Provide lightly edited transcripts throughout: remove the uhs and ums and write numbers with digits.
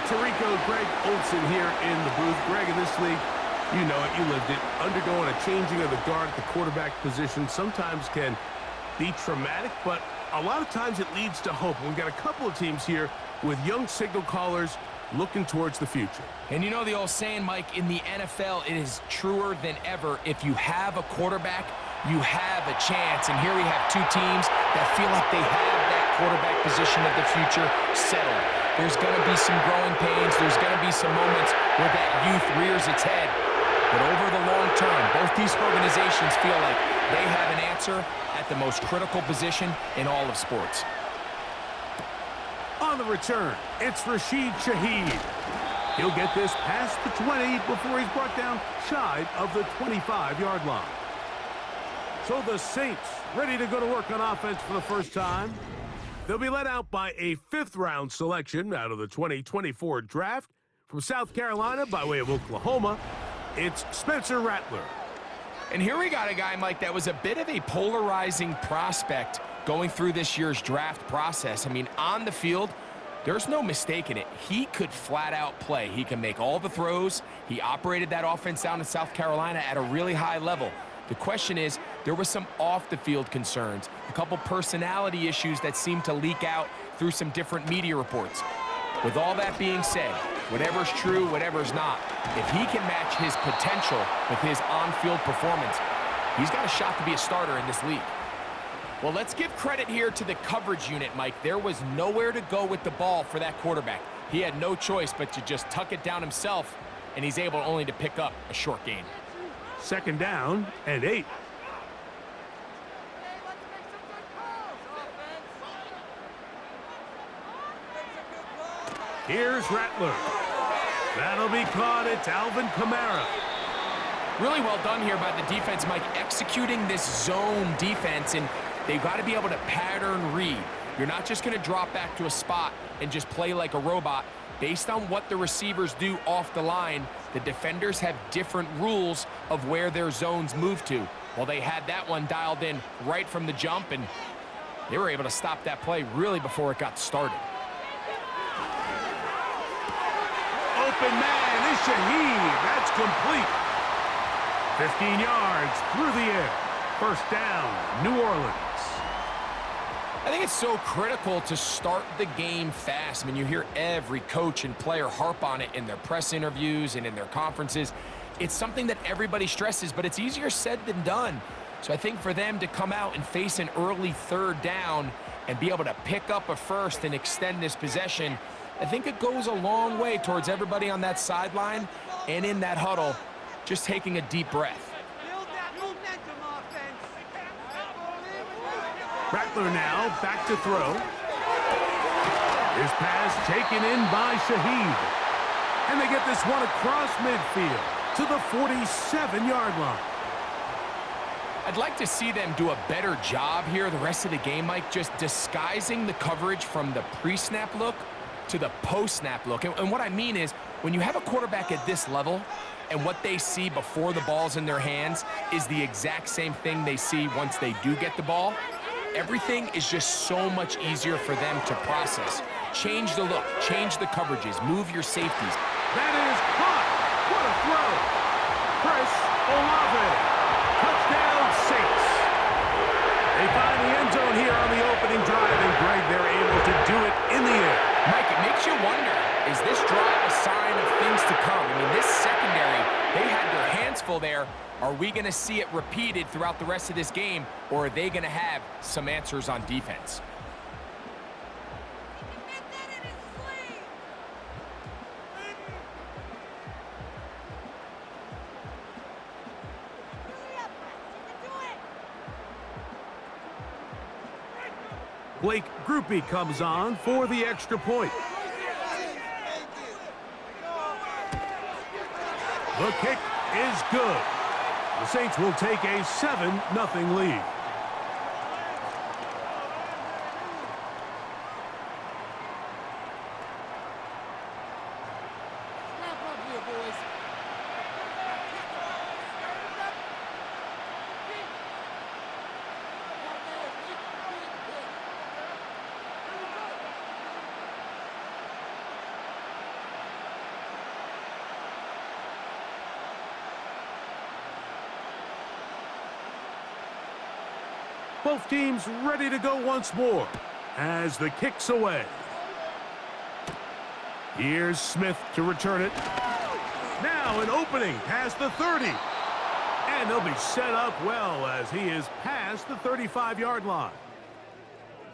Tirico, Greg Olson here in the booth. Greg, in this league, you know it, you lived it. Undergoing a changing of the guard at the quarterback position sometimes can be traumatic, but a lot of times it leads to hope. We've got a couple of teams here with young signal callers looking towards the future. And you know the old saying, Mike, in the NFL, it is truer than ever. If you have a quarterback, you have a chance. And here we have two teams that feel like they have that quarterback position of the future settled. There's going to be some growing pains. There's going to be some moments where that youth rears its head. But over the long term, both these organizations feel like they have an answer at the most critical position in all of sports. On the return, it's Rashid Shaheed. He'll get this past the 20 before he's brought down shy of the 25-yard line. So the Saints ready to go to work on offense for the first time. They'll be led out by a fifth-round selection out of the 2024 draft. From South Carolina by way of Oklahoma, it's Spencer Rattler. And here we got a guy, Mike, that was a bit of a polarizing prospect going through this year's draft process. I mean, on the field, there's no mistaking it. He could flat out play. He can make all the throws. He operated that offense down in South Carolina at a really high level. The question is, there were some off-the-field concerns, a couple personality issues that seemed to leak out through some different media reports. With all that being said, whatever's true, whatever's not, if he can match his potential with his on-field performance, he's got a shot to be a starter in this league. Well, let's give credit here to the coverage unit, Mike. There was nowhere to go with the ball for that quarterback. He had no choice but to just tuck it down himself, and he's able only to pick up a short gain. Second down and 8. Here's Rattler. That'll be caught. It's Alvin Kamara. Really well done here by the defense, Mike, executing this zone defense, and they've got to be able to pattern read. You're not just going to drop back to a spot and just play like a robot. Based on what the receivers do off the line, the defenders have different rules of where their zones move to. Well, they had that one dialed in right from the jump, and they were able to stop that play really before it got started. Open man is Shaheed. That's complete. 15 yards through the air. First down, New Orleans. I think it's so critical to start the game fast. I mean, you hear every coach and player harp on it in their press interviews and in their conferences. It's something that everybody stresses, but it's easier said than done. So I think for them to come out and face an early third down and be able to pick up a first and extend this possession, I think it goes a long way towards everybody on that sideline and in that huddle just taking a deep breath. Rattler now back to throw. His pass taken in by Shaheed. And they get this one across midfield to the 47-yard line. I'd like to see them do a better job here the rest of the game, Mike, just disguising the coverage from the pre-snap look to the post-snap look. And what I mean is, when you have a quarterback at this level and what they see before the ball's in their hands is the exact same thing they see once they do get the ball, everything is just so much easier for them to process. Change the look, change the coverages, move your safeties. That is caught. What a throw. Chris Olave. Touchdown, Saints. They find the end zone here on the opening drive, and Greg, they're able to do it in the air. Mike, it makes you wonder, is this drive a sign of things to come? I mean, this secondary, they had their hands full there. Are we going to see it repeated throughout the rest of this game, or are they going to have some answers on defense? Blake Groupie comes on for the extra point. The kick is good. The Saints will take a 7-0 lead. Both teams ready to go once more as the kick's away. Here's Smith to return it. Now an opening past the 30. And they'll be set up well as he is past the 35-yard line.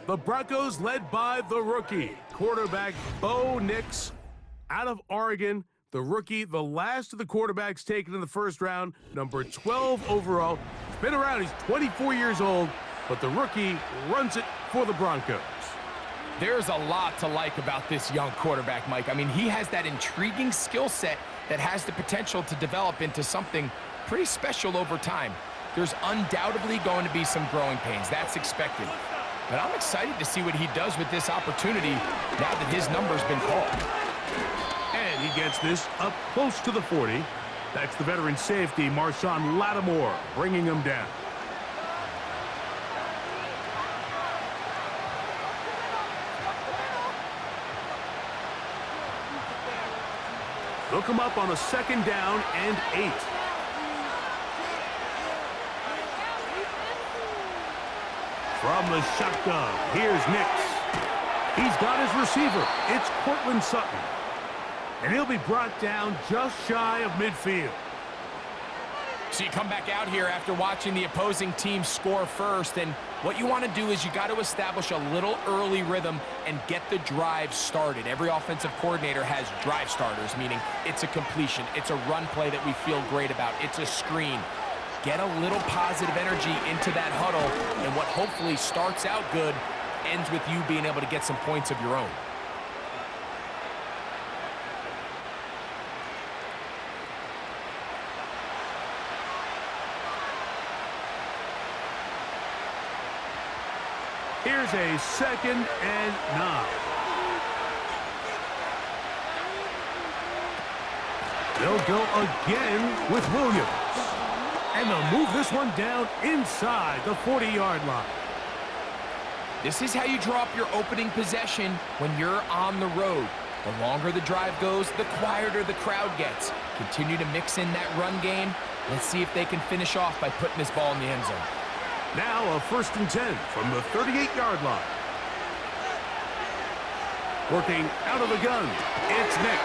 The Broncos led by the rookie, quarterback Bo Nix out of Oregon. The rookie, the last of the quarterbacks taken in the first round, number 12 overall. He's been around, he's 24 years old, but the rookie runs it for the Broncos. There's a lot to like about this young quarterback, Mike. I mean, he has that intriguing skill set that has the potential to develop into something pretty special over time. There's undoubtedly going to be some growing pains. That's expected. But I'm excited to see what he does with this opportunity now that his number's been called. And he gets this up close to the 40. That's the veteran safety, Marshawn Lattimore, bringing him down. They'll come up on a 2nd down and 8. From the shotgun, here's Nix. He's got his receiver. It's Cortland Sutton. And he'll be brought down just shy of midfield. So you come back out here after watching the opposing team score first, and what you want to do is you got to establish a little early rhythm and get the drive started. Every offensive coordinator has drive starters, meaning it's a completion, it's a run play that we feel great about, it's a screen. Get a little positive energy into that huddle, and what hopefully starts out good ends with you being able to get some points of your own. Here's a 2nd and 9. They'll go again with Williams. And they'll move this one down inside the 40-yard line. This is how you draw up your opening possession when you're on the road. The longer the drive goes, the quieter the crowd gets. Continue to mix in that run game. Let's see if they can finish off by putting this ball in the end zone. Now a 1st and 10 from the 38-yard line. Working out of the gun, it's Nix.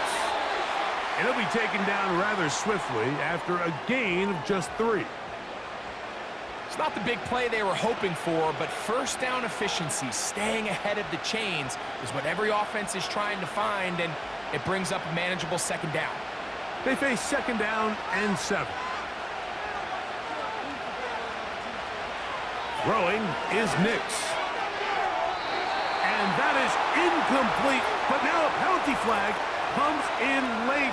And he'll be taken down rather swiftly after a gain of just 3. It's not the big play they were hoping for, but first down efficiency, staying ahead of the chains, is what every offense is trying to find, and it brings up a manageable 2nd down. They face 2nd down and 7. Throwing is Nix. And that is incomplete, but now a penalty flag comes in late.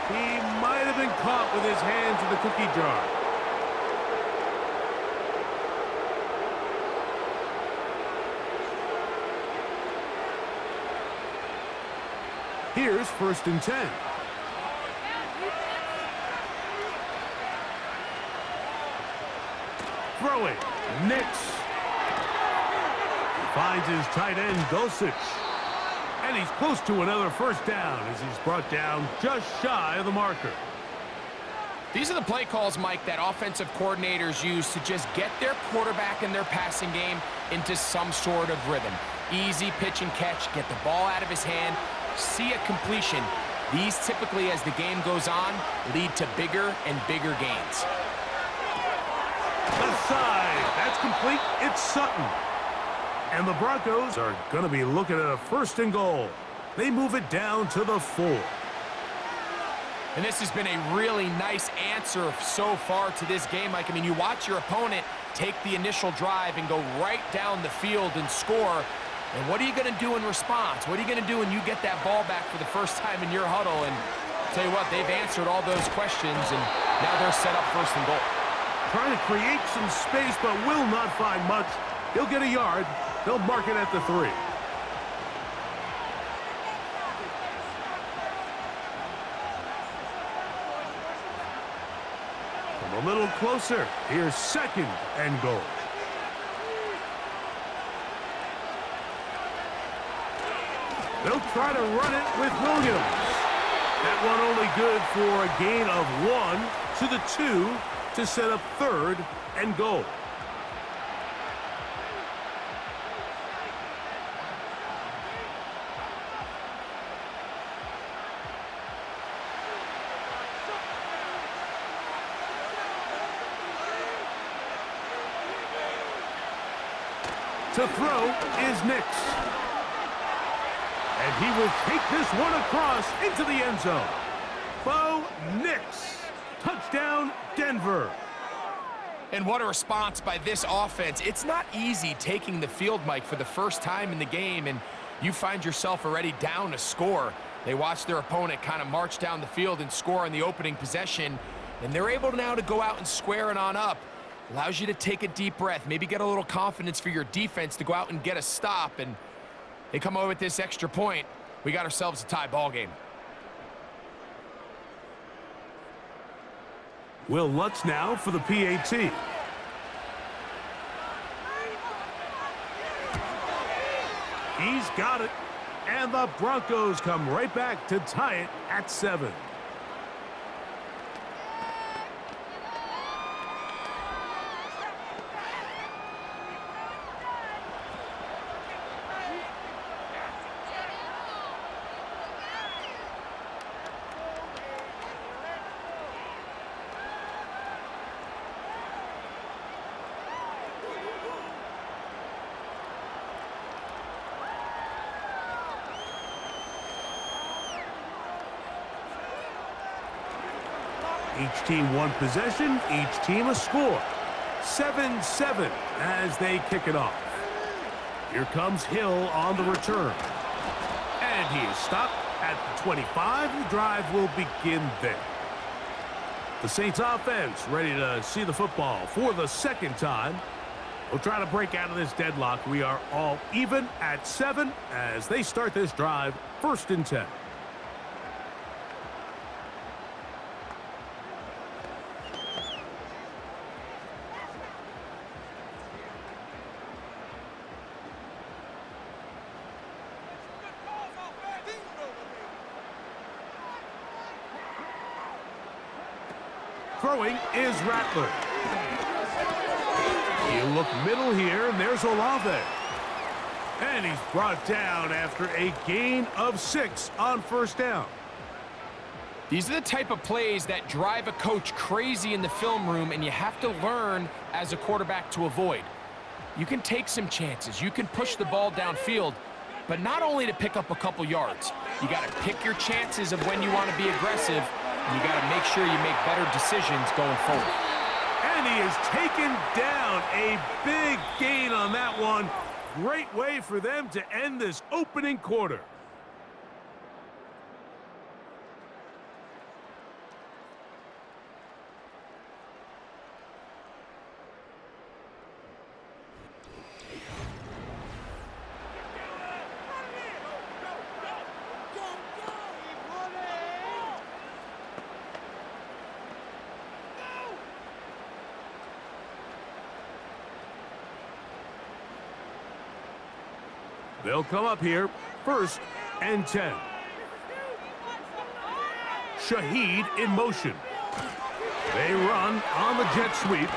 He might have been caught with his hands in the cookie jar. Here's 1st and 10. Throwing, Nix. Finds his tight end, Dosich. And he's close to another 1st down as he's brought down just shy of the marker. These are the play calls, Mike, that offensive coordinators use to just get their quarterback and their passing game into some sort of rhythm. Easy pitch and catch, get the ball out of his hand, see a completion. These typically, as the game goes on, lead to bigger and bigger gains. Left side, that's complete. It's Sutton. And the Broncos are going to be looking at a 1st and goal. They move it down to the 4. And this has been a really nice answer so far to this game, Mike. I mean, you watch your opponent take the initial drive and go right down the field and score. And what are you going to do in response? What are you going to do when you get that ball back for the first time in your huddle? And I'll tell you what, they've answered all those questions, and now they're set up 1st and goal. Trying to create some space, but will not find much. He'll get a yard. They'll mark it at the 3. From a little closer, here's 2nd and goal. They'll try to run it with Williams. That one only good for a gain of 1 to the 2 to set up 3rd and goal. To throw is Nix. And he will take this one across into the end zone. Bo Nix. Touchdown, Denver. And what a response by this offense. It's not easy taking the field, Mike, for the first time in the game, and you find yourself already down a score. They watch their opponent kind of march down the field and score on the opening possession, and they're able now to go out and square it on up. Allows you to take a deep breath, maybe get a little confidence for your defense to go out and get a stop, and they come away with this extra point. We got ourselves a tie ball game. Will Lutz now for the PAT. He's got it. And the Broncos come right back to tie it at 7. Each team one possession, each team a score. 7-7 as they kick it off. Here comes Hill on the return. And he is stopped at the 25. The drive will begin there. The Saints offense ready to see the football for the second time. We'll try to break out of this deadlock. We are all even at 7 as they start this drive, 1st and 10. Throwing is Rattler. You look middle here, and there's Olave. And he's brought down after a gain of 6 on 1st down. These are the type of plays that drive a coach crazy in the film room, and you have to learn as a quarterback to avoid. You can take some chances. You can push the ball downfield, but not only to pick up a couple yards. You got to pick your chances of when you want to be aggressive, and you got to make sure you make better decisions going forward. And he has taken down a big gain on that one. Great way for them to end this opening quarter. They'll come up here, 1st and 10. Shaheed in motion. They run on the jet sweep.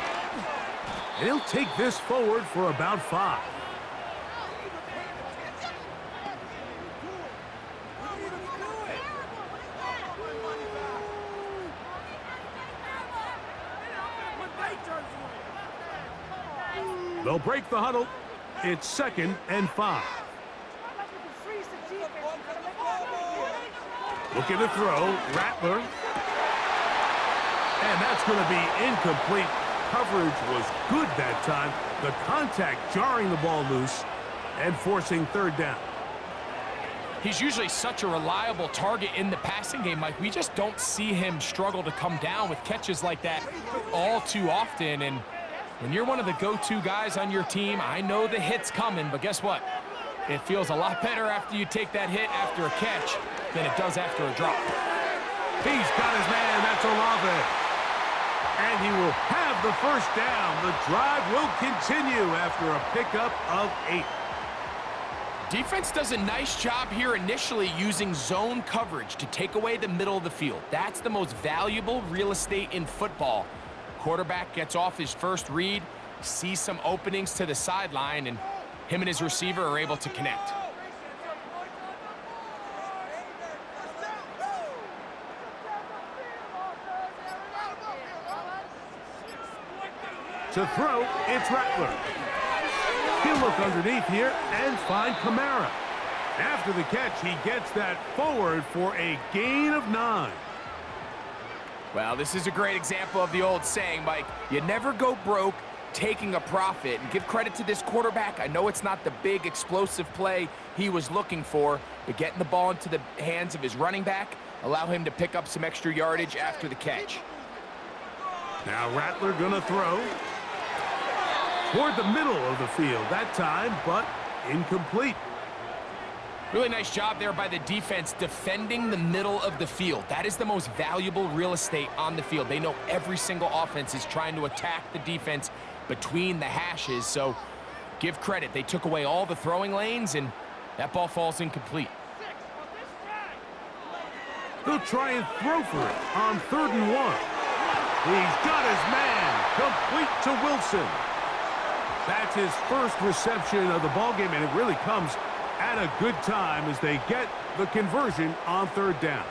And he'll take this forward for about 5. They'll break the huddle. It's 2nd and 5. Looking to throw, Rattler. And that's going to be incomplete. Coverage was good that time. The contact jarring the ball loose and forcing 3rd down. He's usually such a reliable target in the passing game, Mike. We just don't see him struggle to come down with catches like that all too often. And when you're one of the go-to guys on your team, I know the hit's coming, but guess what? It feels a lot better after you take that hit after a catch than it does after a drop. He's got his man, that's Olave. And he will have the 1st down. The drive will continue after a pickup of 8. Defense does a nice job here initially using zone coverage to take away the middle of the field. That's the most valuable real estate in football. Quarterback gets off his first read, sees some openings to the sideline, and him and his receiver are able to connect. To throw, it's Rattler. He'll look underneath here and find Kamara. After the catch, he gets that forward for a gain of 9. Well, this is a great example of the old saying, Mike, you never go broke taking a profit. And give credit to this quarterback. I know it's not the big explosive play he was looking for, but getting the ball into the hands of his running back allow him to pick up some extra yardage after the catch. Now Rattler gonna throw toward the middle of the field that time, but incomplete. Really nice job there by the defense defending the middle of the field. That is the most valuable real estate on the field. They know every single offense is trying to attack the defense between the hashes, so give credit. They took away all the throwing lanes, and that ball falls incomplete. They'll try and throw for it on 3rd and 1. He's got his man complete to Wilson. That's his first reception of the ballgame, and it really comes at a good time as they get the conversion on 3rd down.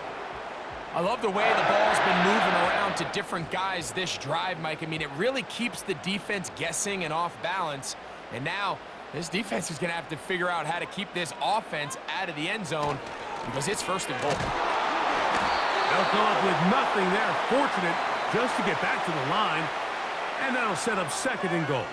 I love the way the ball's been moving around to different guys this drive, Mike. I mean, it really keeps the defense guessing and off balance. And now this defense is going to have to figure out how to keep this offense out of the end zone because it's 1st and goal. They'll come up with nothing there. Fortunate just to get back to the line. And that'll set up 2nd and goal.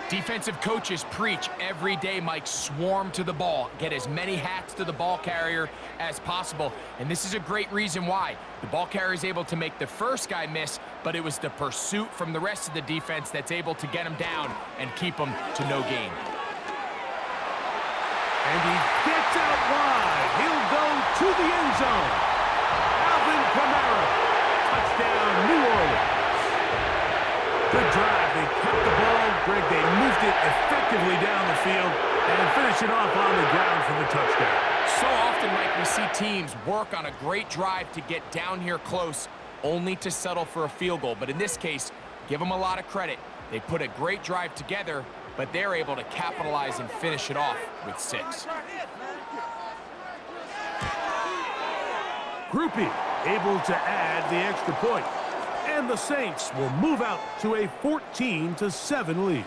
Defensive coaches preach every day, Mike, swarm to the ball. Get as many hats to the ball carrier as possible. And this is a great reason why. The ball carrier is able to make the first guy miss, but it was the pursuit from the rest of the defense that's able to get him down and keep him to no gain. And he gets out wide. He'll go to the end zone. Alvin Kamara. Touchdown, New Orleans. Good drive. They kept the ball. Greg, they moved it effectively down the field and finish it off on the ground for the touchdown. So often, Mike, we see teams work on a great drive to get down here close, only to settle for a field goal. But in this case, give them a lot of credit. They put a great drive together, but they're able to capitalize and finish it off with 6. Groupie able to add the extra point. And the Saints will move out to a 14-7 lead.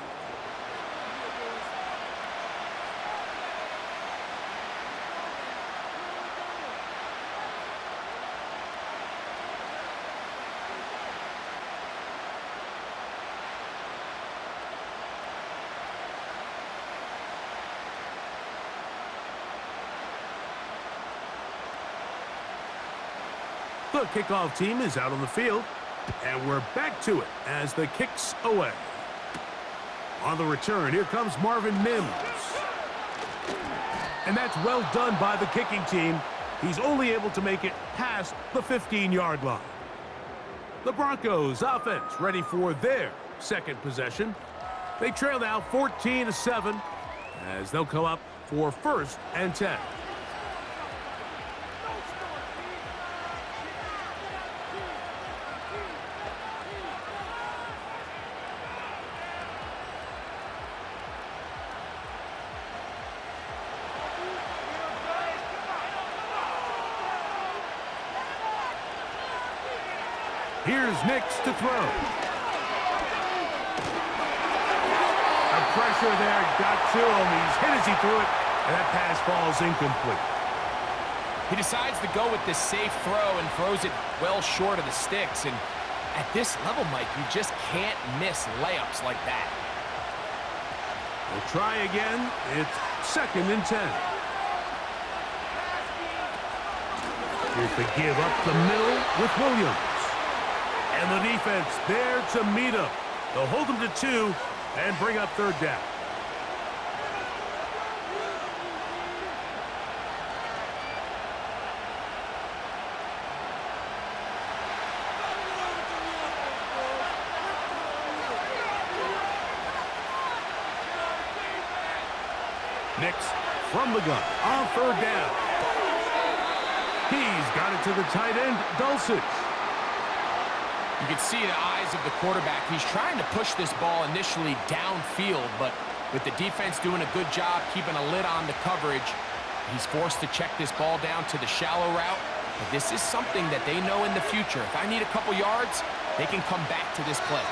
The kickoff team is out on the field. And we're back to it as the kick's away. On the return, here comes Marvin Mims. And that's well done by the kicking team. He's only able to make it past the 15-yard line. The Broncos offense ready for their 2nd possession. They trail now 14-7 as they'll come up for 1st and 10. Here's Nix to throw. The pressure there got to him. He's hit as he threw it, and that pass falls incomplete. He decides to go with this safe throw and throws it well short of the sticks. And at this level, Mike, you just can't miss layups like that. We'll try again. It's 2nd and 10. Here's the give up the middle with Williams. And the defense there to meet him. They'll hold him to 2 and bring up 3rd down. Nix from the gun on 3rd down. He's got it to the tight end, Dulcich. You can see the eyes of the quarterback. He's trying to push this ball initially downfield, but with the defense doing a good job keeping a lid on the coverage, he's forced to check this ball down to the shallow route. But this is something that they know in the future. If I need a couple yards, they can come back to this play.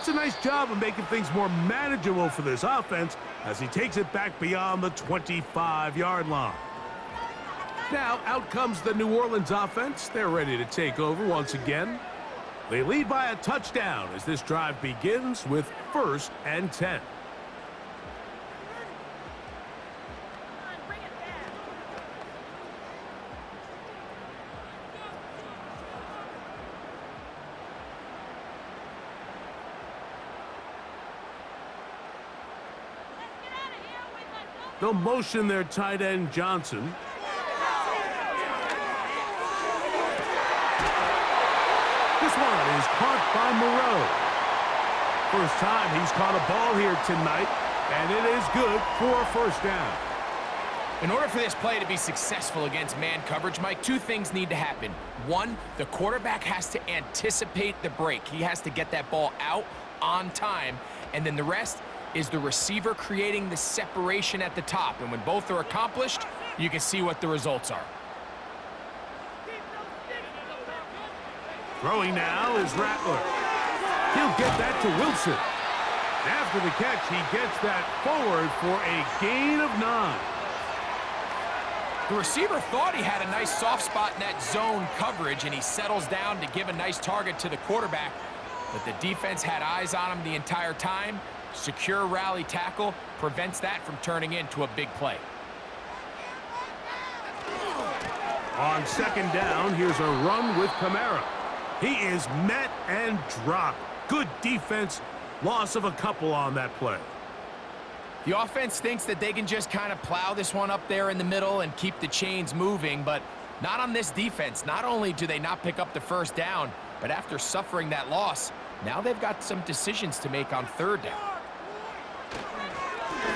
That's a nice job of making things more manageable for this offense as he takes it back beyond the 25-yard line. Now, out comes the New Orleans offense. They're ready to take over once again. They lead by a touchdown as this drive begins with 1st and 10. They'll motion their tight end, Johnson. This one is caught by Moreau. First time he's caught a ball here tonight, and it is good for a 1st down. In order for this play to be successful against man coverage, Mike, two things need to happen. One, the quarterback has to anticipate the break. He has to get that ball out on time, and then the rest is the receiver creating the separation at the top. And when both are accomplished, you can see what the results are. Throwing now is Rattler. He'll get that to Wilson. After the catch, he gets that forward for a gain of 9. The receiver thought he had a nice soft spot in that zone coverage, and he settles down to give a nice target to the quarterback. But the defense had eyes on him the entire time. Secure rally tackle prevents that from turning into a big play. On 2nd down, here's a run with Kamara. He is met and dropped. Good defense. Loss of a couple on that play. The offense thinks that they can just kind of plow this one up there in the middle and keep the chains moving, but not on this defense. Not only do they not pick up the 1st down, but after suffering that loss, now they've got some decisions to make on 3rd down.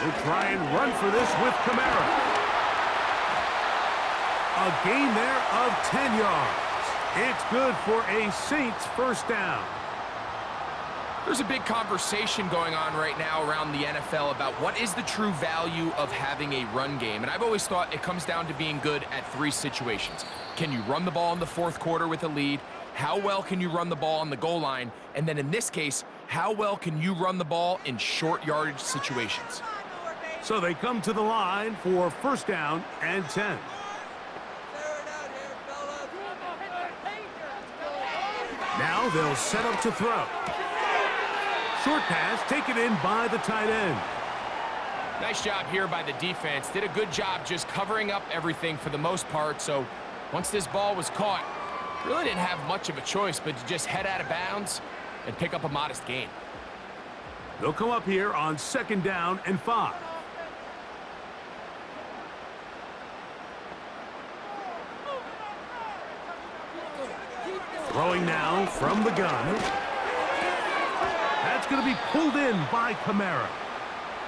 We'll try and run for this with Kamara. A gain there of 10 yards. It's good for a Saints 1st down. There's a big conversation going on right now around the NFL about what is the true value of having a run game. And I've always thought it comes down to being good at 3 situations. Can you run the ball in the 4th quarter with a lead? How well can you run the ball on the goal line? And then in this case, how well can you run the ball in short yardage situations? So they come to the line for 1st down and 10. Now they'll set up to throw. Short pass taken in by the tight end. Nice job here by the defense. Did a good job just covering up everything for the most part. So once this ball was caught, really didn't have much of a choice but to just head out of bounds and pick up a modest gain. They'll come up here on 2nd down and 5. Throwing now from the gun. That's going to be pulled in by Kamara.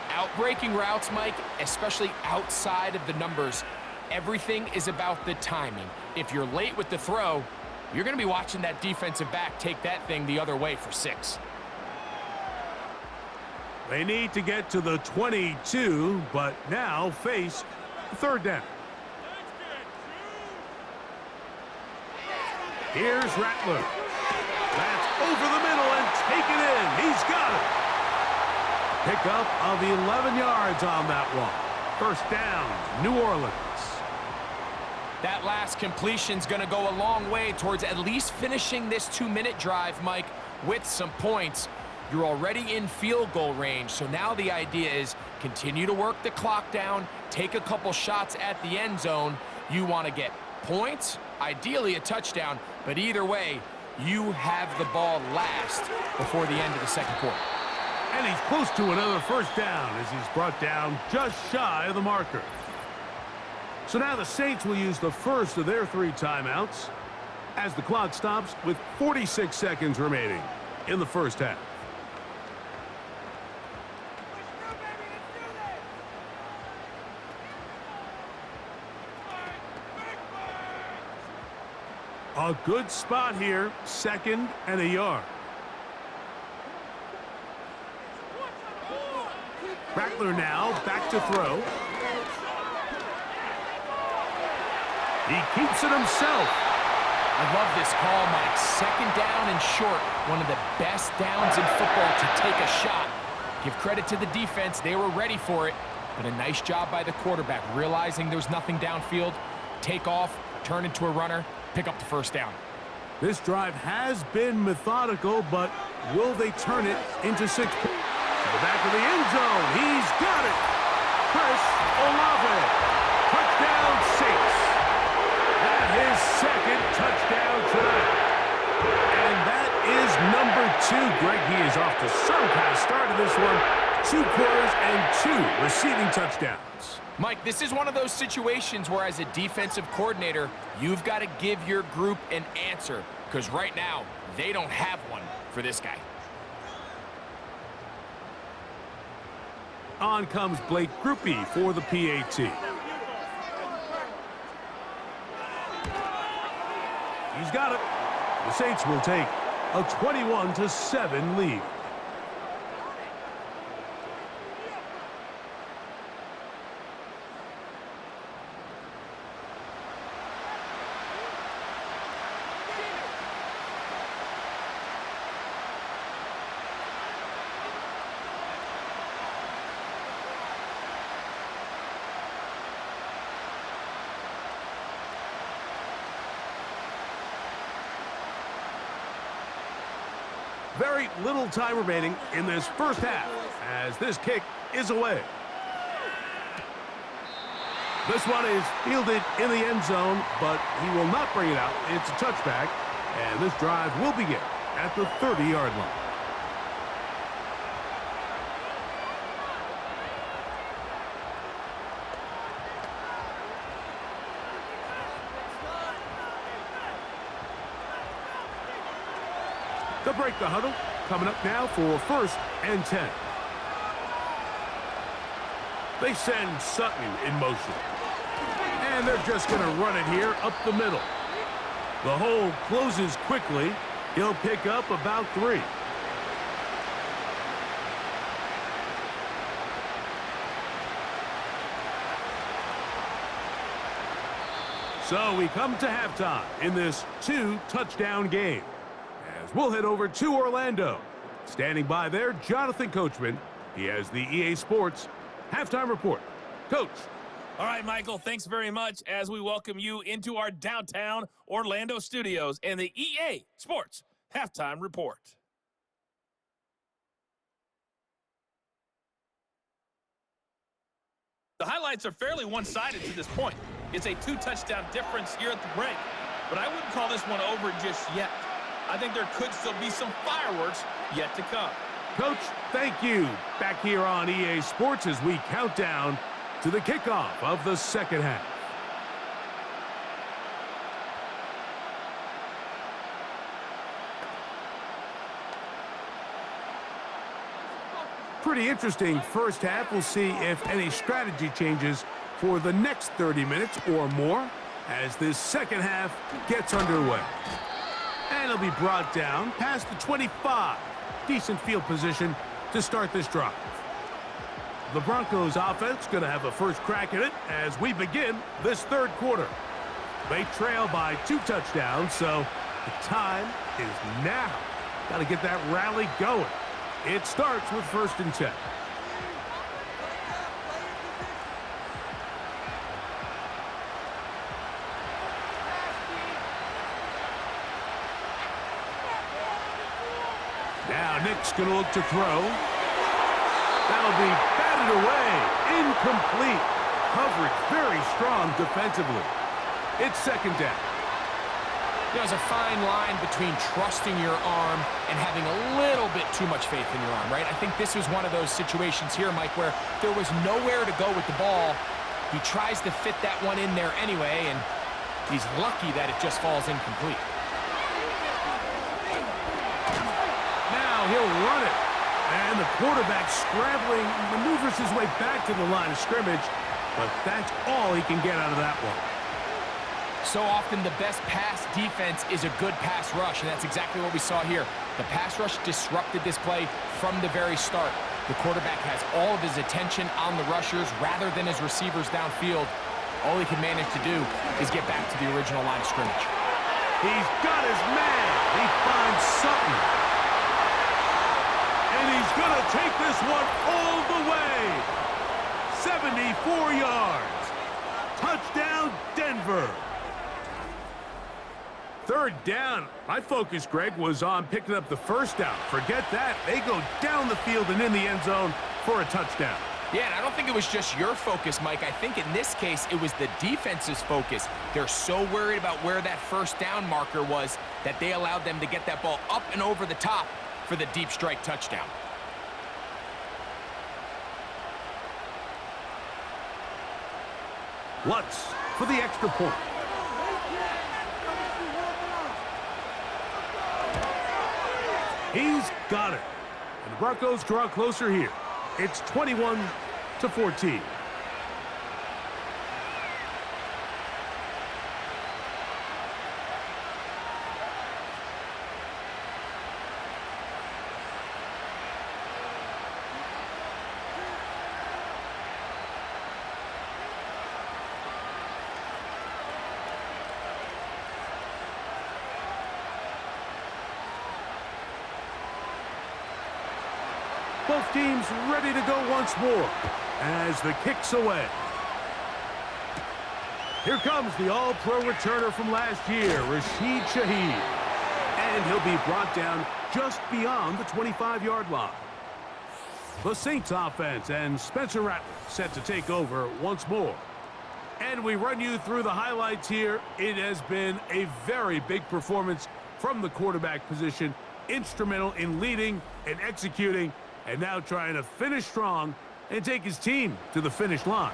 Outbreaking routes, Mike, especially outside of the numbers, everything is about the timing. If you're late with the throw, you're going to be watching that defensive back take that thing the other way for 6. They need to get to the 22, but now face 3rd down. Here's Rattler. That's over the middle and taken in. He's got it. Pickup of 11 yards on that one. 1st down, New Orleans. That last completion's going to go a long way towards at least finishing this 2-minute drive, Mike, with some points. You're already in field goal range, so now the idea is continue to work the clock down, take a couple shots at the end zone. You want to get points, ideally a touchdown, but either way, you have the ball last before the end of the 2nd quarter. And he's close to another 1st down as he's brought down just shy of the marker. So now the Saints will use the first of their 3 timeouts as the clock stops with 46 seconds remaining in the 1st half. A good spot here, 2nd and a yard. Rattler now back to throw. He keeps it himself. I love this call, Mike. Second down and short. One of the best downs in football to take a shot. Give credit to the defense. They were ready for it. But a nice job by the quarterback, realizing there's nothing downfield. Take off, turn into a runner, pick up the first down. This drive has been methodical, but will they turn it into 6 points? To the back of the end zone. He's got it. Chris Olave. Touchdown, Saints. That his second touchdown tonight. And that is number 2. Greg, he is off to some kind of start of this one. 2 quarters and 2 receiving touchdowns. Mike, this is one of those situations where as a defensive coordinator, you've got to give your group an answer, because right now, they don't have one for this guy. On comes Blake Grupe for the PAT. He's got it. The Saints will take a 21-7 lead. Very little time remaining in this first half as this kick is away. This one is fielded in the end zone, but he will not bring it out. It's a touchback, and this drive will begin at the 30-yard line. They'll break the huddle. Coming up now for 1st and 10. They send Sutton in motion. And they're just going to run it here up the middle. The hole closes quickly. He'll pick up about 3. So we come to halftime in this 2-touchdown game. We'll head over to Orlando. Standing by there, Jonathan Coachman. He has the EA Sports halftime report. Coach. All right, Michael, thanks very much as we welcome you into our downtown Orlando studios and the EA Sports halftime report. The highlights are fairly one-sided to this point. It's a 2-touchdown difference here at the break, but I wouldn't call this one over just yet. I think there could still be some fireworks yet to come. Coach, thank you. Back here on EA Sports as we count down to the kickoff of the second half. Pretty interesting first half. We'll see if any strategy changes for the next 30 minutes or more as this second half gets underway. And it'll be brought down past the 25. Decent field position to start this drive. The Broncos offense going to have a first crack at it as we begin this third quarter. They trail by 2 touchdowns, so the time is now. Got to get that rally going. It starts with 1st and 10. Now Nick's going to look to throw. That'll be batted away. Incomplete. Coverage very strong defensively. It's 2nd down. There's a fine line between trusting your arm and having a little bit too much faith in your arm, right? I think this was one of those situations here, Mike, where there was nowhere to go with the ball. He tries to fit that one in there anyway, and he's lucky that it just falls incomplete. Now he'll run it. And the quarterback scrambling, maneuvers his way back to the line of scrimmage, but that's all he can get out of that one. So often the best pass defense is a good pass rush, and that's exactly what we saw here. The pass rush disrupted this play from the very start. The quarterback has all of his attention on the rushers rather than his receivers downfield. All he can manage to do is get back to the original line of scrimmage. He's got his man. He finds something. And he's going to take this one all the way. 74 yards. Touchdown, Denver. Third down. My focus, Greg, was on picking up the first down. Forget that. They go down the field and in the end zone for a touchdown. Yeah, and I don't think it was just your focus, Mike. I think in this case, it was the defense's focus. They're so worried about where that first down marker was that they allowed them to get that ball up and over the top for the deep strike touchdown. Lutz for the extra point. He's got it. And the Broncos draw closer here. It's 21-14. Both teams ready to go once more as the kick's away. Here comes the all-pro returner from last year, Rashid Shaheed. And he'll be brought down just beyond the 25-yard line. The Saints offense and Spencer Rattler set to take over once more. And we run you through the highlights here. It has been a very big performance from the quarterback position, instrumental in leading and executing, and now trying to finish strong and take his team to the finish line.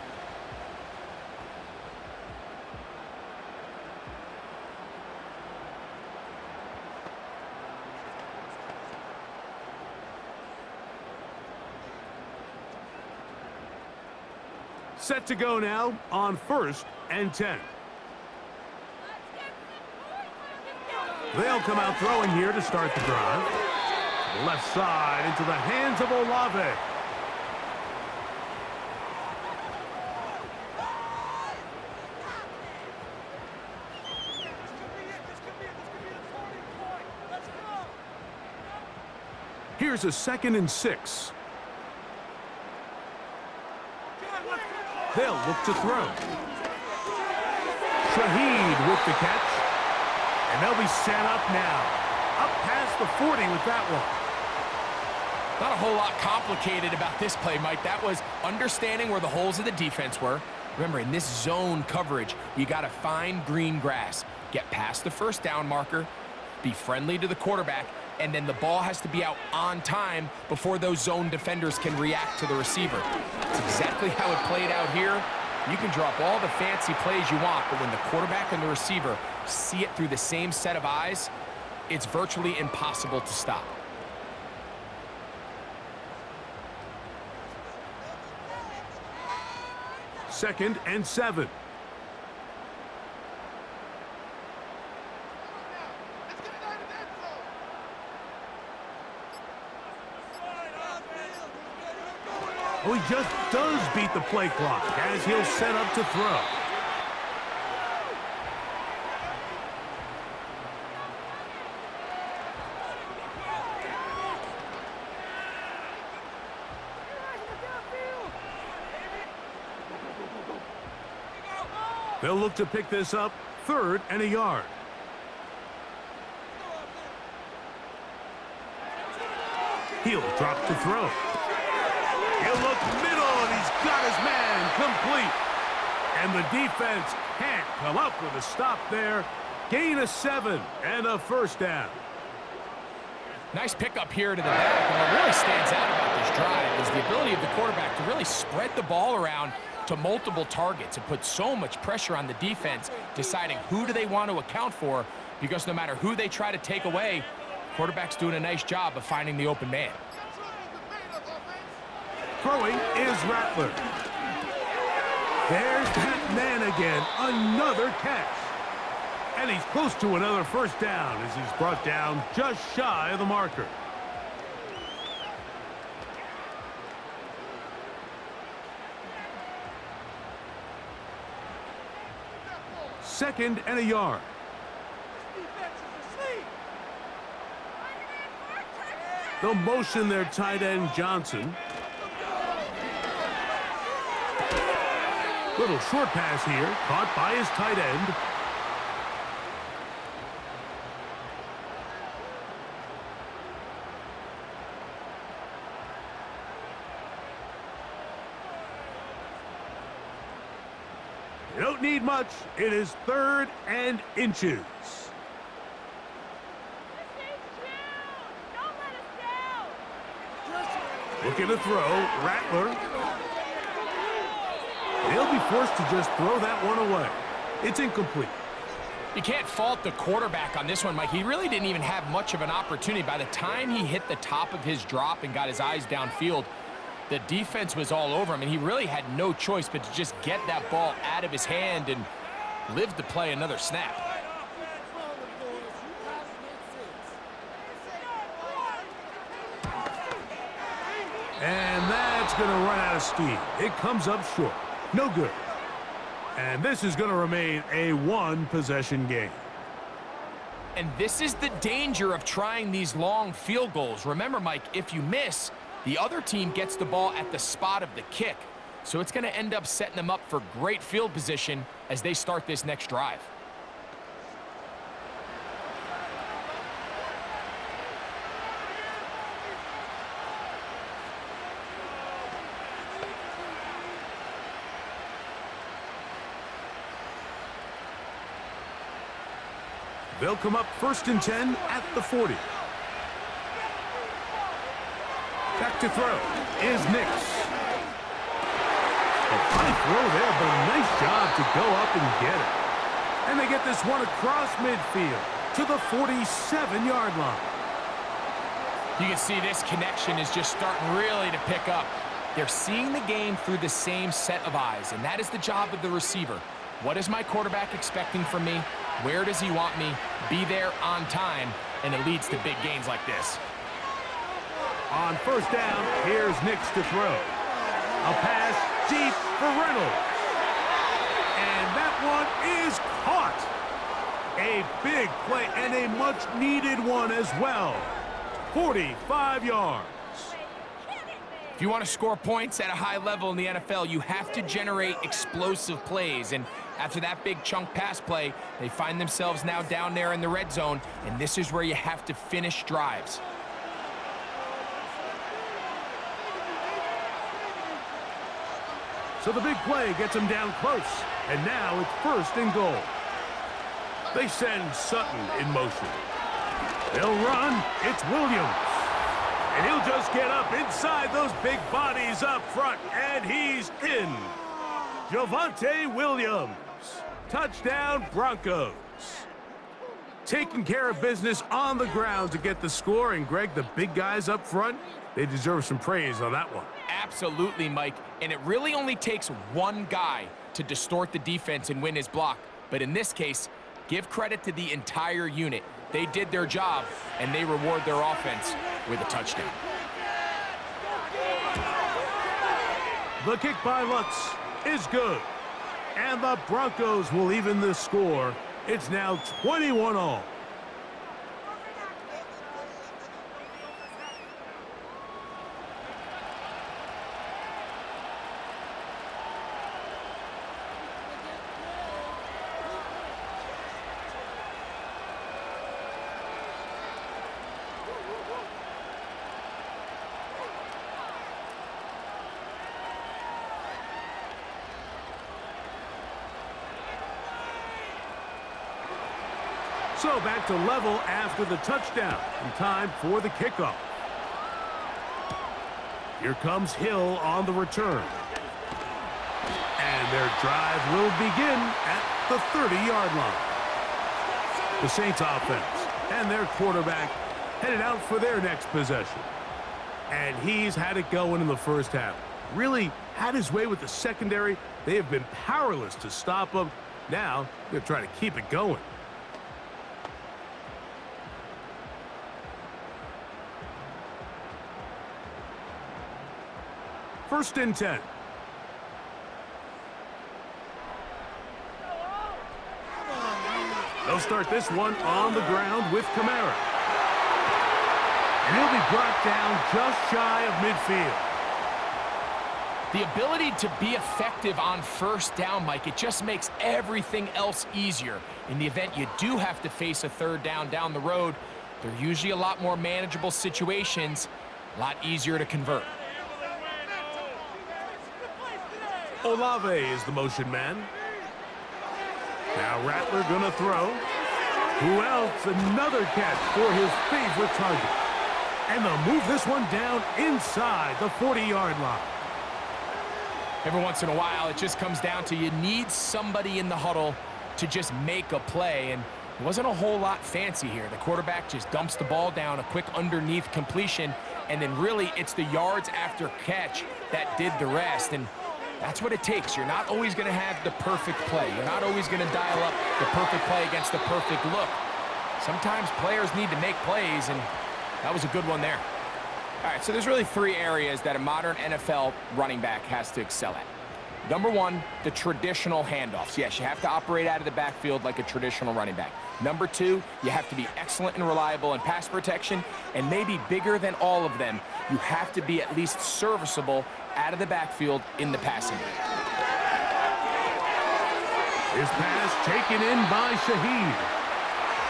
Set to go now on 1st and 10. They'll come out throwing here to start the drive. Left side into the hands of Olave. Here's a 2nd and 6. They'll look to throw. Shaheed with the catch. And they'll be set up now. Up past the 40 with that one. Not a whole lot complicated about this play, Mike. That was understanding where the holes of the defense were. Remember, in this zone coverage, you got to find green grass. Get past the first down marker, be friendly to the quarterback, and then the ball has to be out on time before those zone defenders can react to the receiver. That's exactly how it played out here. You can drop all the fancy plays you want, but when the quarterback and the receiver see it through the same set of eyes, it's virtually impossible to stop. 2nd and 7. Oh, he just does beat the play clock as he'll set up to throw. They'll look to pick this up 3rd and a yard. He'll drop to throw. He'll look middle, and he's got his man complete. And the defense can't come up with a stop there. Gain of 7 and a first down. Nice pickup here to the back, and what really stands out about this drive is the ability of the quarterback to really spread the ball around to multiple targets. It puts so much pressure on the defense deciding who do they want to account for, because no matter who they try to take away, quarterback's doing a nice job of finding the open man. Throwing is Rattler. There's that man again, another catch. And he's close to another first down as he's brought down just shy of the marker. Second and a yard. They'll motion their tight end, Johnson. Little short pass here, caught by his tight end. You don't need much. It is 3rd and inches. Looking to throw, Rattler. He'll be forced to just throw that one away. It's incomplete. You can't fault the quarterback on this one, Mike. He really didn't even have much of an opportunity. By the time he hit the top of his drop and got his eyes downfield, the defense was all over him, and he really had no choice but to just get that ball out of his hand and live to play another snap. And that's going to run out of steam. It comes up short. No good. And this is going to remain a one-possession game. And this is the danger of trying these long field goals. Remember, Mike, if you miss, the other team gets the ball at the spot of the kick. So it's going to end up setting them up for great field position as they start this next drive. They'll come up 1st and 10 at the 40. Back to throw is Nix. A high throw there, but a nice job to go up and get it. And they get this one across midfield to the 47-yard line. You can see this connection is just starting really to pick up. They're seeing the game through the same set of eyes, and that is the job of the receiver. What is my quarterback expecting from me? Where does he want me? Be there on time, and it leads to big gains like this. On 1st down, here's Nix to throw. A pass deep for Reynolds. And that one is caught. A big play and a much-needed one as well. 45 yards. If you want to score points at a high level in the NFL, you have to generate explosive plays. And after that big chunk pass play, they find themselves now down there in the red zone, and this is where you have to finish drives. So the big play gets him down close, and now it's 1st and goal. They send Sutton in motion. They'll run. It's Williams. And he'll just get up inside those big bodies up front, and he's in. Javonte Williams. Touchdown, Broncos. Taking care of business on the ground to get the score, and Greg, the big guys up front, they deserve some praise on that one. Absolutely, Mike. And it really only takes one guy to distort the defense and win his block. But in this case, give credit to the entire unit. They did their job, and they reward their offense with a touchdown. The kick by Lutz is good. And the Broncos will even the score. It's now 21-all. So back to level after the touchdown, and time for the kickoff. Here comes Hill on the return. And their drive will begin at the 30-yard line. The Saints offense and their quarterback headed out for their next possession. And he's had it going in the first half. Really had his way with the secondary. They have been powerless to stop him. Now they're trying to keep it going. First and 10. They'll start this one on the ground with Kamara. And he'll be brought down just shy of midfield. The ability to be effective on first down, Mike, it just makes everything else easier. In the event you do have to face a third down the road, they're usually a lot more manageable situations, a lot easier to convert. Olave is the motion man. Now Rattler gonna throw. Who else? Another catch for his favorite target. And they'll move this one down inside the 40-yard line. Every once in a while, it just comes down to you need somebody in the huddle to just make a play, and it wasn't a whole lot fancy here. The quarterback just dumps the ball down, a quick underneath completion, and then really it's the yards after catch that did the rest, and that's what it takes. You're not always going to have the perfect play. You're not always going to dial up the perfect play against the perfect look. Sometimes players need to make plays, and that was a good one there. All right, so there's really three areas that a modern NFL running back has to excel at. Number one, the traditional handoffs. Yes, you have to operate out of the backfield like a traditional running back. Number two, you have to be excellent and reliable in pass protection, and maybe bigger than all of them, you have to be at least serviceable out of the backfield in the passing game. His pass taken in by Shaheed.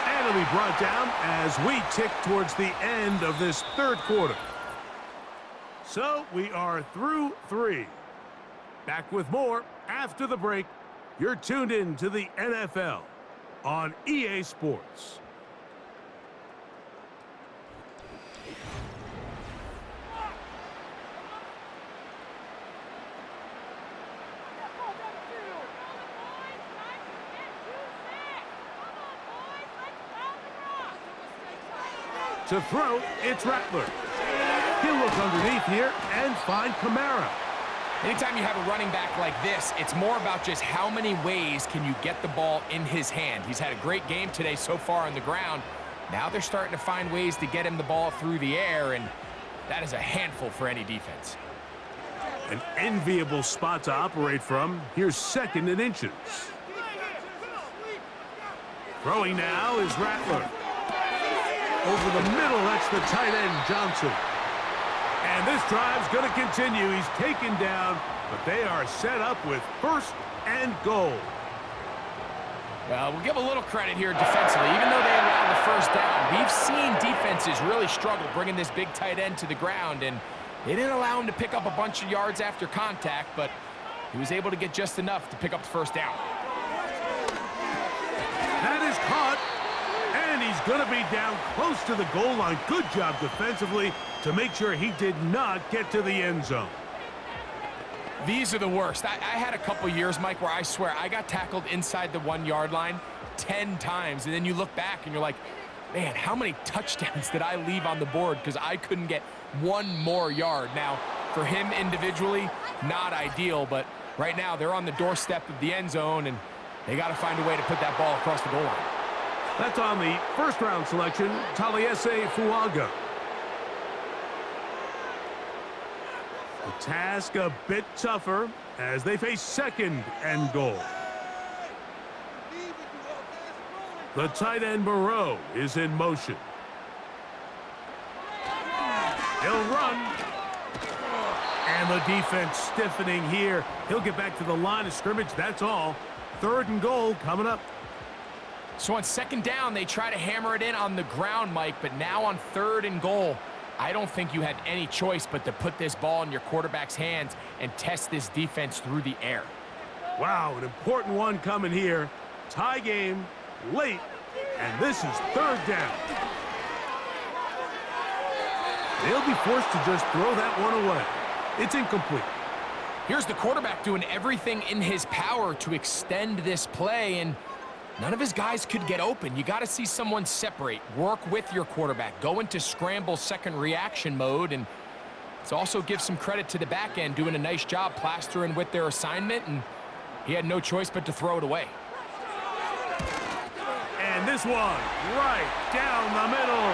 And it'll be brought down as we tick towards the end of this third quarter. So we are through three. Back with more after the break. You're tuned in to the NFL on EA Sports. To throw, it's Rattler. He'll look underneath here and find Kamara. Anytime you have a running back like this, it's more about just how many ways can you get the ball in his hand. He's had a great game today so far on the ground. Now they're starting to find ways to get him the ball through the air, and that is a handful for any defense. An enviable spot to operate from. Here's second and inches. Throwing now is Rattler. Over the middle, that's the tight end, Johnson. And this drive's going to continue. He's taken down, but they are set up with first and goal. Well, we'll give a little credit here defensively. Even though they allowed the first down, we've seen defenses really struggle bringing this big tight end to the ground, and they didn't allow him to pick up a bunch of yards after contact, but he was able to get just enough to pick up the first down. That is caught, and he's going to be down close to the goal line. Good job defensively to make sure he did not get to the end zone. These are the worst. I had a couple years, Mike, where I swear I got tackled inside the 1 yard line 10 times, and then you look back and you're like, man, how many touchdowns did I leave on the board because I couldn't get one more yard? Now, for him individually, not ideal, but right now they're on the doorstep of the end zone, and they got to find a way to put that ball across the goal line. That's on the first-round selection, Taliesin Fuaga. The task a bit tougher as they face second and goal. The tight end Moreau is in motion. He'll run. And the defense stiffening here. He'll get back to the line of scrimmage. That's all. Third and goal coming up. So on second down, they try to hammer it in on the ground, Mike, but now on third and goal, I don't think you had any choice but to put this ball in your quarterback's hands and test this defense through the air. Wow, an important one coming here. Tie game, late, and this is third down. They'll be forced to just throw that one away. It's incomplete. Here's the quarterback doing everything in his power to extend this play, and none of his guys could get open. You got to see someone separate, work with your quarterback, go into scramble second reaction mode, and it's also give some credit to the back end doing a nice job plastering with their assignment, and he had no choice but to throw it away. And this one right down the middle.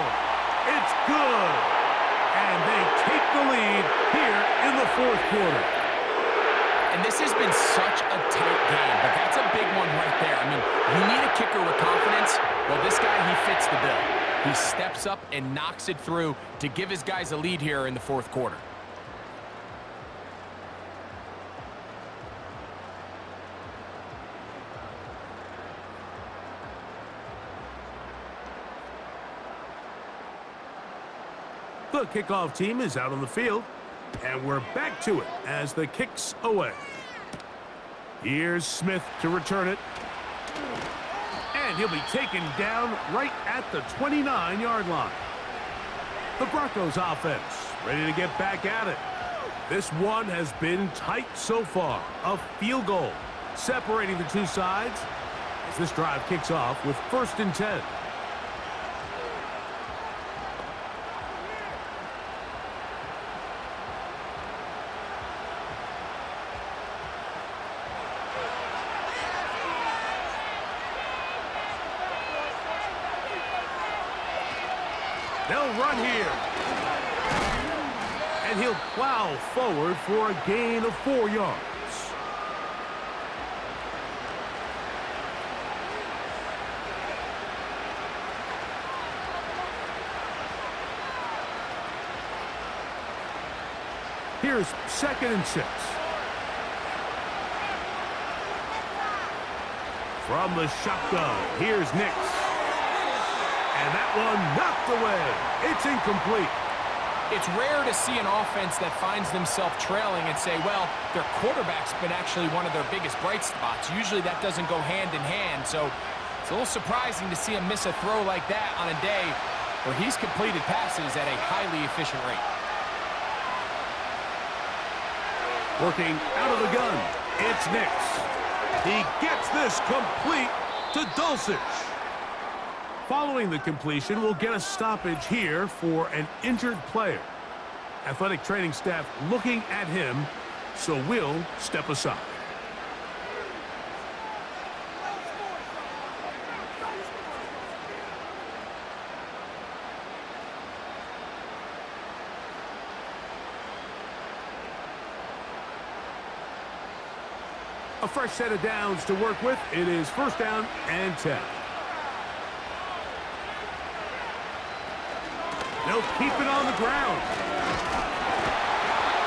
It's good. And they take the lead here in the fourth quarter. And this has been such a tight game, but that's a big one right there. I mean, you need a kicker with confidence. Well, this guy, he fits the bill. He steps up and knocks it through to give his guys a lead here in the fourth quarter. The kickoff team is out on the field, and we're back to it as the kick's away. Here's Smith to return it. And he'll be taken down right at the 29-yard line. The Broncos offense ready to get back at it. This one has been tight so far. A field goal separating the two sides as this drive kicks off with 1st and 10. They'll run here. And he'll plow forward for a gain of 4 yards. Here's 2nd and 6. From the shotgun, here's Nix. And that one knocked away. It's incomplete. It's rare to see an offense that finds themselves trailing and say, well, their quarterback's been actually one of their biggest bright spots. Usually that doesn't go hand in hand, so it's a little surprising to see him miss a throw like that on a day where he's completed passes at a highly efficient rate. Working out of the gun, it's Nix. He gets this complete to Dulcich. Following the completion, we'll get a stoppage here for an injured player. Athletic training staff looking at him, so we'll step aside. A fresh set of downs to work with. It is 1st down and 10. They'll keep it on the ground.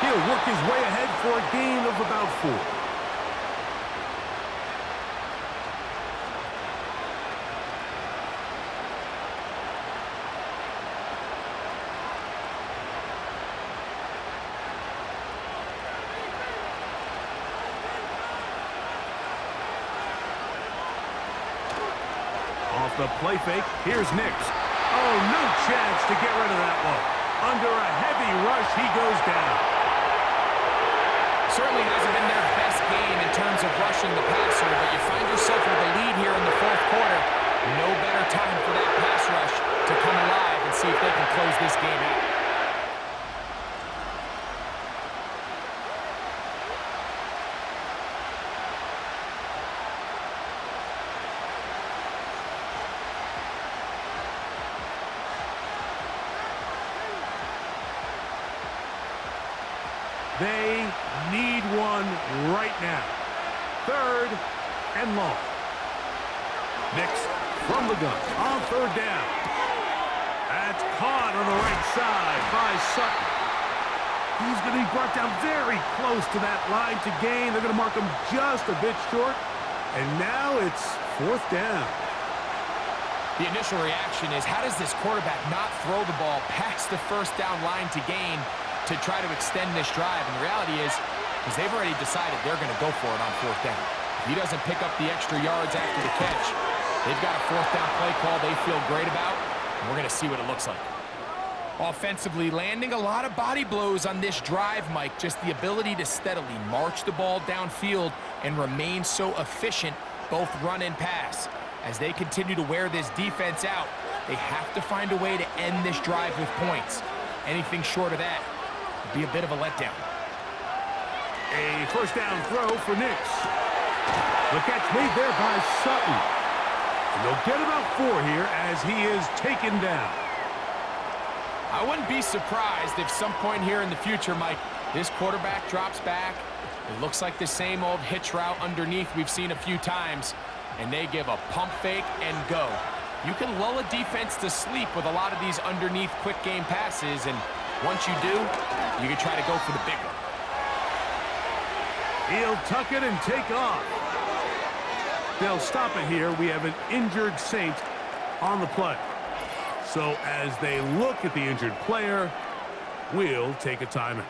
He'll work his way ahead for a gain of about 4. Off the play fake, here's Nix. Oh, no chance to get rid of that one. Under a heavy rush, he goes down. Certainly hasn't been their best game in terms of rushing the passer, but you find yourself with a lead here in the fourth quarter. No better time for that pass rush to come alive and see if they can close this game out. They need one right now. 3rd and long. Nix from the gun on 3rd down. That's caught on the right side by Sutton. He's going to be brought down very close to that line to gain. They're going to mark him just a bit short. And now it's 4th down. The initial reaction is, how does this quarterback not throw the ball past the 1st down line to gain to try to extend this drive? And the reality is, because they've already decided they're going to go for it on 4th down. If he doesn't pick up the extra yards after the catch, they've got a 4th down play call they feel great about, and we're going to see what it looks like. Offensively, landing a lot of body blows on this drive, Mike. Just the ability to steadily march the ball downfield and remain so efficient, both run and pass. As they continue to wear this defense out, they have to find a way to end this drive with points. Anything short of that would be a bit of a letdown. A 1st down throw for Nix. The catch made there by Sutton. And they'll get about 4 here as he is taken down. I wouldn't be surprised if some point here in the future, Mike, this quarterback drops back. It looks like the same old hitch route underneath we've seen a few times, and they give a pump fake and go. You can lull a defense to sleep with a lot of these underneath quick game passes, and once you do, you can try to go for the big one. He'll tuck it and take off. They'll stop it here. We have an injured Saint on the play. So as they look at the injured player, we'll take a timeout.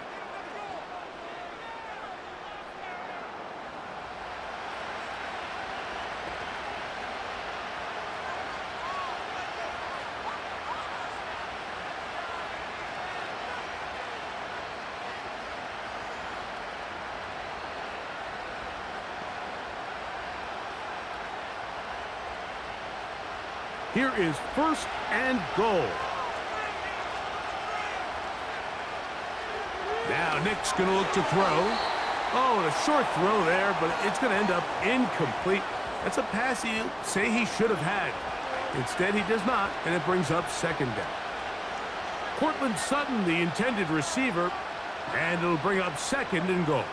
Here is 1st and goal. Now Nick's going to look to throw. Oh, and a short throw there, but it's going to end up incomplete. That's a pass he'll say he should have had. Instead, he does not, and it brings up 2nd down. Cortland Sutton, the intended receiver, and it'll bring up 2nd and goal.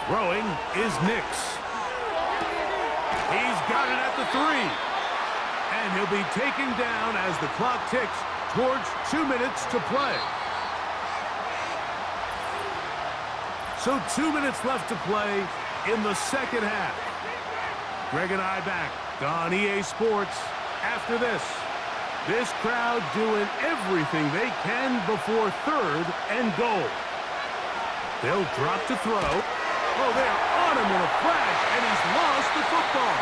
Throwing is Nix. He's got it at the 3. And he'll be taken down as the clock ticks towards 2 minutes to play. So 2 minutes left to play in the 2nd half. Greg and I back on EA Sports after this. This crowd doing everything they can before 3rd and goal. They'll drop to throw. Oh, they're on him in a flash, and he's lost the football.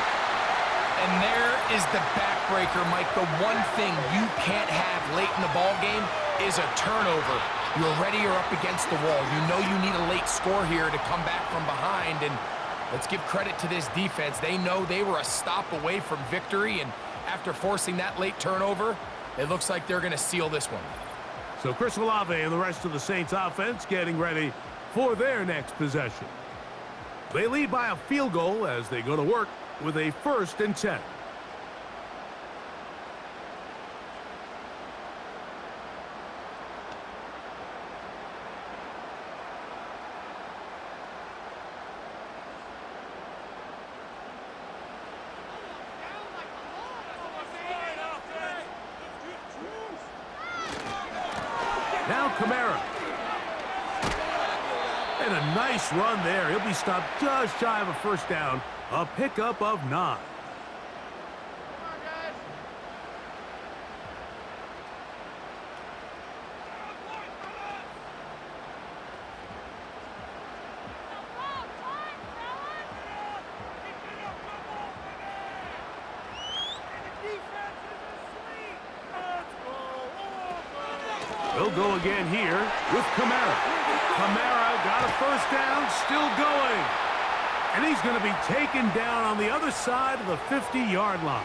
And there is the backbreaker, Mike. The one thing you can't have late in the ball game is a turnover. You're ready, you're up against the wall. You know you need a late score here to come back from behind, and let's give credit to this defense. They know they were a stop away from victory, and after forcing that late turnover, it looks like they're going to seal this one. So Chris Olave and the rest of the Saints offense getting ready for their next possession. They lead by a field goal as they go to work with a 1st and 10. Now Kamara. And a nice run there. He'll be stopped just shy of a 1st down. A pickup of 9. They'll go again here with Kamara. Kamara got a 1st down, still going. And he's going to be taken down on the other side of the 50-yard line.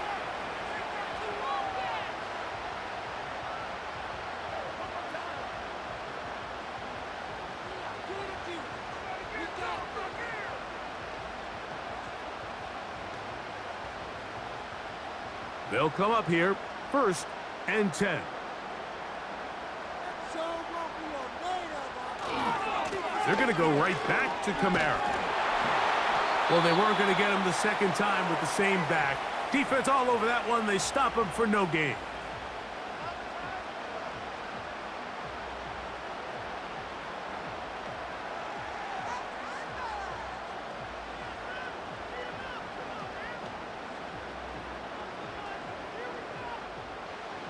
They'll come up here, 1st and 10. They're going to go right back to Kamara. Well, they weren't going to get him the 2nd time with the same back. Defense all over that one. They stop him for no gain.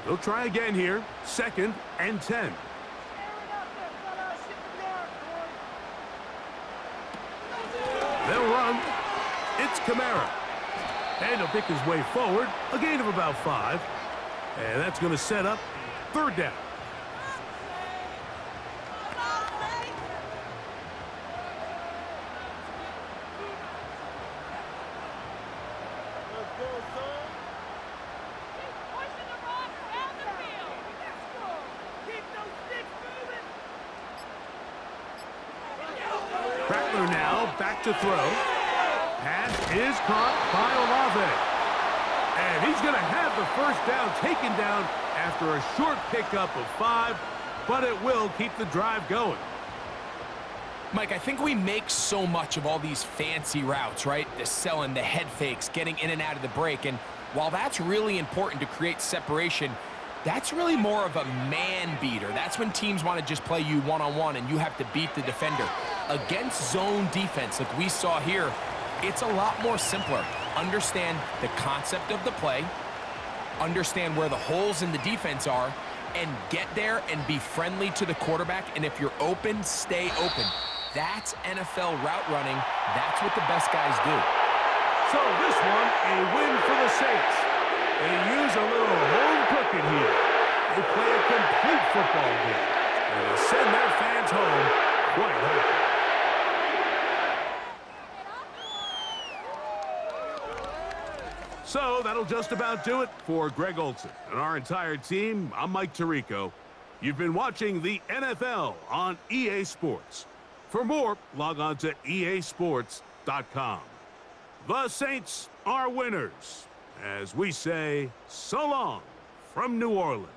They'll try again here. 2nd and 10. They'll run. It's Kamara. And he'll pick his way forward. A gain of about 5. And that's going to set up 3rd down. Now back to throw. Pass is caught by Olave. And he's going to have the 1st down taken down after a short pickup of 5, but it will keep the drive going. Mike, I think we make so much of all these fancy routes, right? The selling, the head fakes, getting in and out of the break. And while that's really important to create separation, that's really more of a man beater. That's when teams want to just play you one-on-one and you have to beat the defender. Against zone defense, like we saw here, it's a lot more simpler. Understand the concept of the play, understand where the holes in the defense are, and get there and be friendly to the quarterback. And if you're open, stay open. That's NFL route running. That's what the best guys do. So this one, a win for the Saints. They use a little home cooking here. They play a complete football game. And they send their fans home quite happy. So that'll just about do it for Greg Olsen and our entire team. I'm Mike Tirico. You've been watching the NFL on EA Sports. For more, log on to easports.com. The Saints are winners, as we say so long from New Orleans.